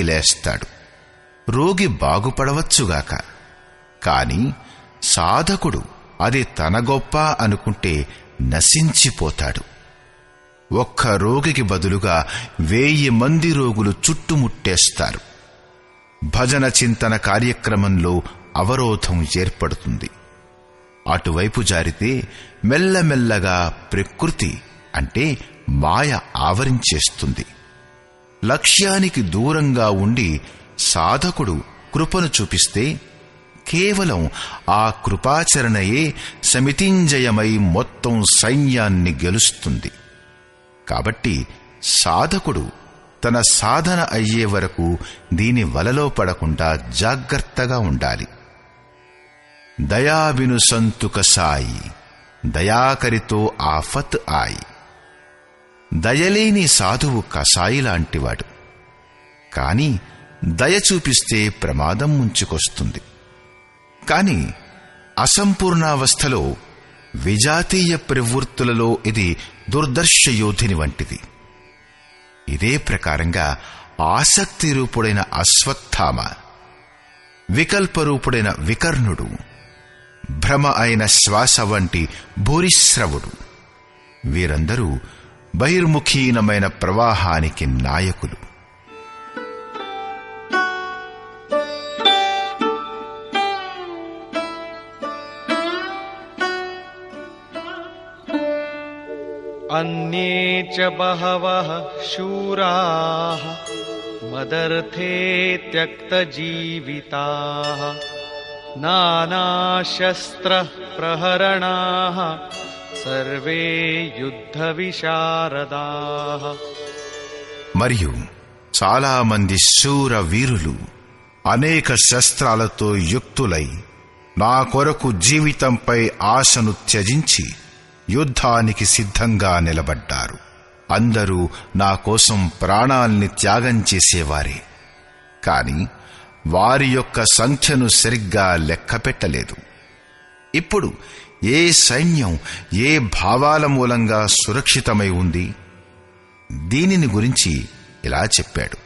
లేస్తాడు. రోగి బాగుపడవచ్చుగాక. కాని సాధకుడు అది తన గొప్ప అనుకుంటే నశించిపోతాడు. ఒక్క రోగికి బదులుగా 1000 మంది రోగులు చుట్టుముట్టేస్తారు. భజన చింతన కార్యక్రమంలో అవరోధం ఏర్పడుతుంది. అటువైపు జారితే మెల్లమెల్లగా ప్రకృతి అంటే మాయ ఆవరించేస్తుంది. లక్ష్యానికి దూరంగా ఉండి సాధకుడు కృపను చూపిస్తే కేవలం ఆ కృపాచరణయే సమితింజయమై మొత్తం సైన్యాన్ని గెలుస్తుంది. కాబట్టి సాధకుడు తన సాధన అయ్యే వరకు దీని వలలో పడకుండా జాగ్రత్తగా ఉండాలి. దయాబిను సంతుక సాయి, దయాకరితో ఆఫత్ ఆయి. దయలేని సాధువు కసాయిలాంటివాడు. కాని దయ చూపిస్తే ప్రమాదం ముంచుకొస్తుంది. కాని అసంపూర్ణావస్థలో విజాతీయ ప్రవృత్తులలో ఇది దుర్దర్శయోధిని వంటిది. ఇదే ప్రకారంగా ఆసక్తి రూపుడైన అశ్వత్థామ, వికల్పరూపుడైన వికర్ణుడు, భ్రమ అయిన శ్వాస వంటి భూరిశ్రవుడు, వీరందరూ బహిర్ముఖీనమైన ప్రవాహానికి నాయకులు. అన్యే చ బహవః శూరాః మదర్థే త్యక్తజీవితాః నానాశస్త్ర ప్రహరణాః సర్వే యుద్ధ విశారదాః. మరియు చాలా మంది శూర వీరులు అనేక శస్త్రాలతో యుక్తులై నా కొరకు జీవితంపై ఆశను త్యజించి యుద్ధానికి సిద్ధంగా నిలబడ్డారు. అందరూ నా కోసం ప్రాణాల్ని త్యాగం చేసేవారే. కాని వారి యొక్క సంఖ్యను సరిగ్గా లెక్కపెట్టలేదు. ఇప్పుడు ఏ సైన్యం ఏ భావాల మూలంగా సురక్షితమై ఉంది? దీనిని గురించి ఇలా చెప్పాడు.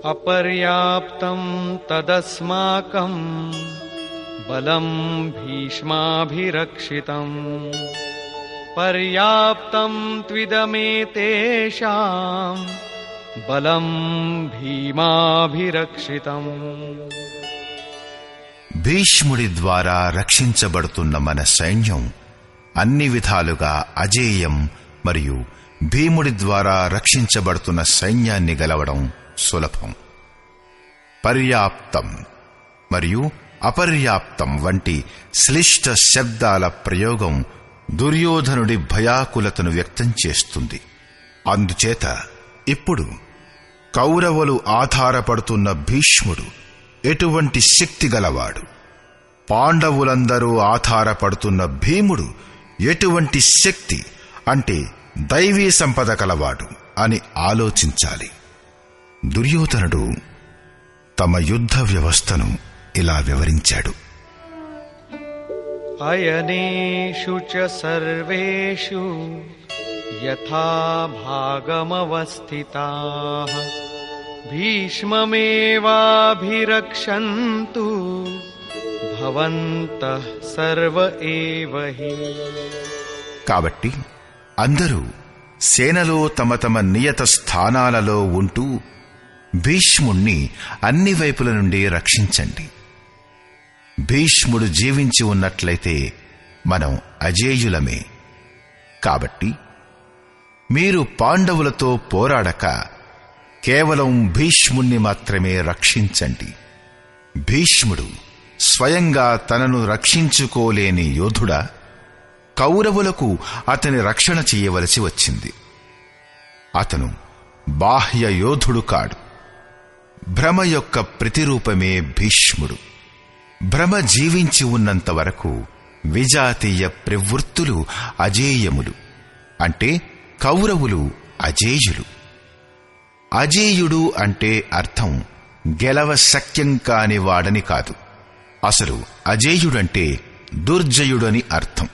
అపర్యాప్తం తదస్మాకం బలం భీష్మాభిరక్షితం పర్యాప్తం త్విదమేతేషాం బలం భీమాభిరక్షితం. భీష్ముడి ద్వారా రక్షించబడుతున్న మన సైన్యం అన్ని విధాలుగా అజేయం. మరియు భీముడి ద్వారా రక్షించబడుతున్న సైన్యాన్ని గెలవడం సులభం. పర్యాప్తం మరియు అపర్యాప్తం వంటి శ్లిష్ట శబ్దాల ప్రయోగం దుర్యోధనుడి భయాకులతను వ్యక్తం చేస్తుంది. అందుచేత ఇప్పుడు కౌరవులు ఆధారపడుతున్న భీష్ముడు ఎటువంటి శక్తి గలవాడు, పాండవులందరూ ఆధారపడుతున్న భీముడు ఎటువంటి శక్తి అంటే దైవీ సంపద కలవాడు అని ఆలోచించాలి. దుర్యోధనుడు తమ యుద్ధ వ్యవస్థను ఇలా వివరించాడు. అయనేషు చ సర్వేషు యథా భాగమవస్థితాః భీష్మమేవాభిరక్షन्तు భవంతః సర్వ ఏవ హి. కాబట్టి అందరూ సేనలో తమ తమ నియత స్థానాలలో ఉంటూ భీష్ముణ్ణి అన్ని వైపుల నుండి రక్షించండి. భీష్ముడు జీవించి ఉన్నట్లయితే మనం అజేయులమే. కాబట్టి మీరు పాండవులతో పోరాడక కేవలం భీష్ముణ్ణి మాత్రమే రక్షించండి. భీష్ముడు స్వయంగా తనను రక్షించుకోలేని యోధుడా? కౌరవులకు అతని రక్షణ చెయ్యవలసి వచ్చింది. అతను బాహ్య యోధుడు కాడు. భ్రమ యొక్క ప్రతిరూపమే భీష్ముడు. భ్రమ జీవించి ఉన్నంత వరకు విజాతీయ ప్రవృత్తులు అజేయములు, అంటే కౌరవులు అజేయులు. అజేయుడు అంటే అర్థం గెలవ శక్యం కాని వాడని కాదు. అసలు అజేయుడంటే దుర్జయుడని అర్థం.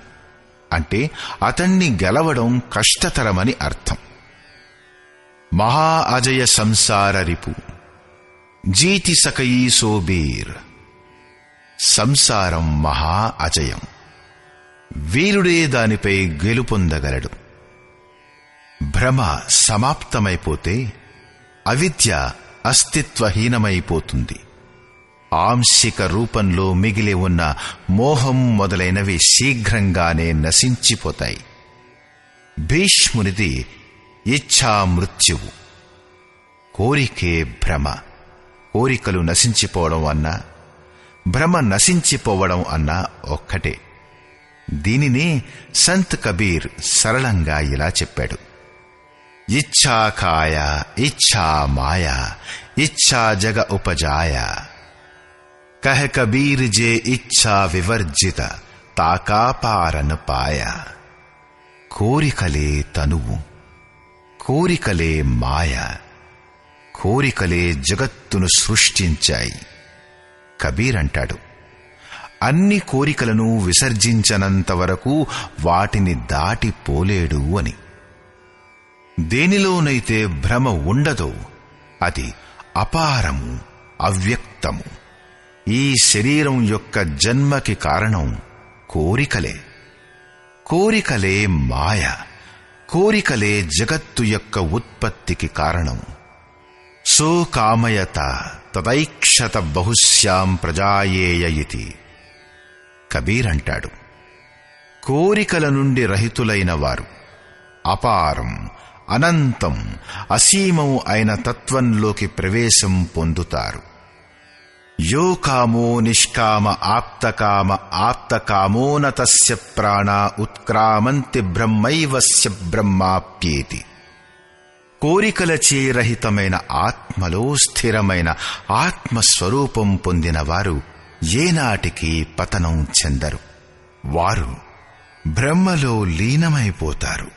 అంటే అతన్ని గెలవడం కష్టతరమని అర్థం. మహా అజయ సంసార రిపు జీతి సకయీ సోబీర్. సంసారం మహా అజయం, వీరుడే దానిపై గెలుపొందగలడు. భ్రమ సమాప్తమైపోతే అవిద్య అస్తిత్వహీనమైపోతుంది. ఆంశిక రూపంలో మిగిలి ఉన్న మోహం మొదలైనవి శీఘ్రంగానే నశించిపోతాయి. భీష్మునిది ఇచ్ఛా మృత్యువు. కోరికే భ్రమ. కోరికలు నశించిపోవడం అన్నా భ్రమ నశించిపోవడం అన్నా ఒక్కటే. దీనినే సంత్ కబీర్ సరళంగా ఇలా చెప్పాడు: ఇచ్ఛా కాయ ఇచ్ఛా మాయా ఇచ్ఛా జగ ఉపజాయ. కహ కబీర్ జే ఇచ్ఛా వివర్జిత తాకాపారన పాయ. కోరికలే తనువు, కోరికలే మాయ, కోరికలే జగత్తును సృష్టించాయి. కబీర్ అంటాడు, అన్ని కోరికలను విసర్జించనంత వరకు వాటిని దాటిపోలేడు అని. దేనిలోనైతే భ్రమ ఉండదో అది అపారము, అవ్యక్తము. ఈ శరీరం యొక్క జన్మకి కారణం కోరికలే. కోరికలే మాయ, కోరికలే జగత్తు యొక్క ఉత్పత్తికి కారణం. సో కామయత తదైక్షత బహుశ్యాం ప్రజాయేయ ఇతి. కబీర్ అంటాడు, కోరికల నుండి రహితులైన వారు అపారం, అనంతం, అసీమం అయిన తత్వంలోకి ప్రవేశం పొందుతారు. యో కామో నిష్కామ ఆప్తకామ ఆప్తకామోనతస్య ప్రాణా ఉత్క్రామంతి బ్రహ్మైవస్య బ్రహ్మాప్యేతి. కోరికలచే రహితమైన ఆత్మలో స్థిరమైన ఆత్మస్వరూపం పొందిన వారు ఏనాటికి పతనం చెందరు. వారు బ్రహ్మలో లీనమైపోతారు.